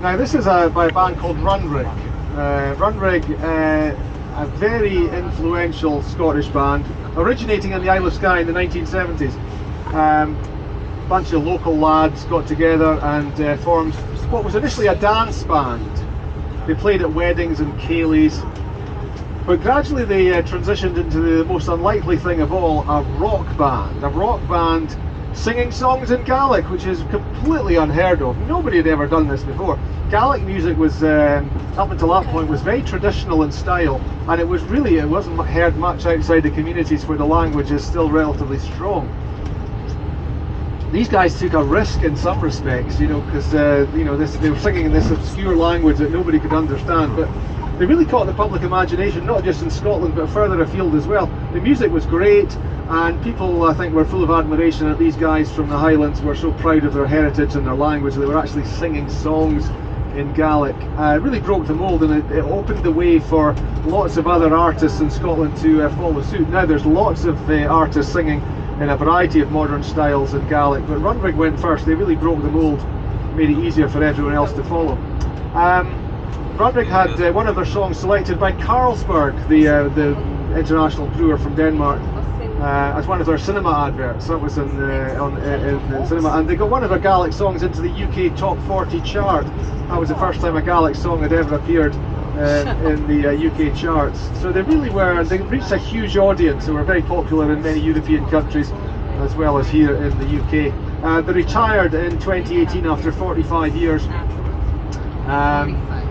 Now this is by a band called Runrig. Runrig, a very influential Scottish band, originating in the Isle of Skye in the 1970s. A bunch of local lads got together and formed what was initially a dance band. They played at weddings and ceilidhs, but gradually they transitioned into the most unlikely thing of all, a rock band. A rock band singing songs in Gaelic, which is completely unheard of. Nobody had ever done this before. Gaelic music was, up until that point, was very traditional in style, and it wasn't heard much outside the communities where the language is still relatively strong. These guys took a risk in some respects, because they were singing in this obscure language that nobody could understand, but they really caught the public imagination, not just in Scotland but further afield as well. The music was great, and people, I think, were full of admiration at these guys from the Highlands. Were so proud of their heritage and their language. They were actually singing songs in Gaelic. It really broke the mould, and it opened the way for lots of other artists in Scotland to follow suit. Now there's lots of artists singing in a variety of modern styles in Gaelic, but Runrig went first. They really broke the mould, made it easier for everyone else to follow. Runrig had one of their songs selected by Carlsberg, the international brewer from Denmark, as one of their cinema adverts. That was in the cinema, and they got one of their Gaelic songs into the UK Top 40 chart. That was the first time a Gaelic song had ever appeared in the UK charts. So they really were, they reached a huge audience. They were very popular in many European countries as well as here in the UK. They retired in 2018 after 45 years.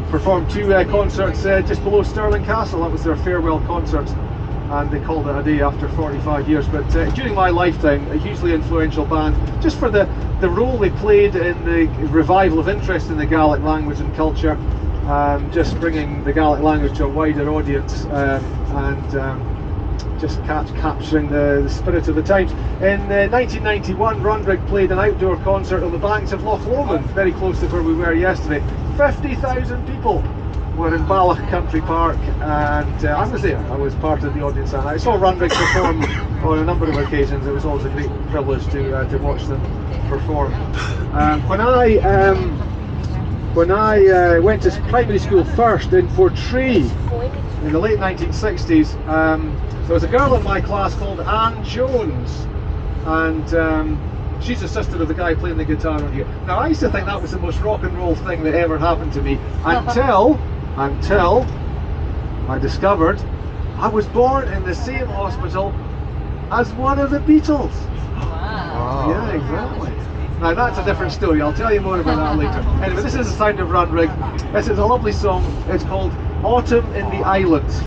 Performed two concerts just below Stirling Castle. That was their farewell concerts, and they called it a day after 45 years. But during my lifetime, a hugely influential band, just for the role they played in the revival of interest in the Gaelic language and culture, just bringing the Gaelic language to a wider audience, and just capturing the spirit of the times. In 1991, Runrig played an outdoor concert on the banks of Loch Lomond, very close to where we were yesterday. 50,000 people were in Balloch Country Park, and I was there. I was part of the audience, and I saw Runrig perform on a number of occasions. It was always a great privilege to watch them perform. When I went to primary school first in Portree in the late 1960s, there was a girl in my class called Anne Jones, and she's the sister of the guy playing the guitar on here. Now I used to think that was the most rock and roll thing that ever happened to me until I discovered I was born in the same hospital as one of the Beatles. Wow. Yeah, exactly. Now that's a different story. I'll tell you more about that later. Anyway, this is the sound of Runrig. This is a lovely song. It's called Autumn in the Islands.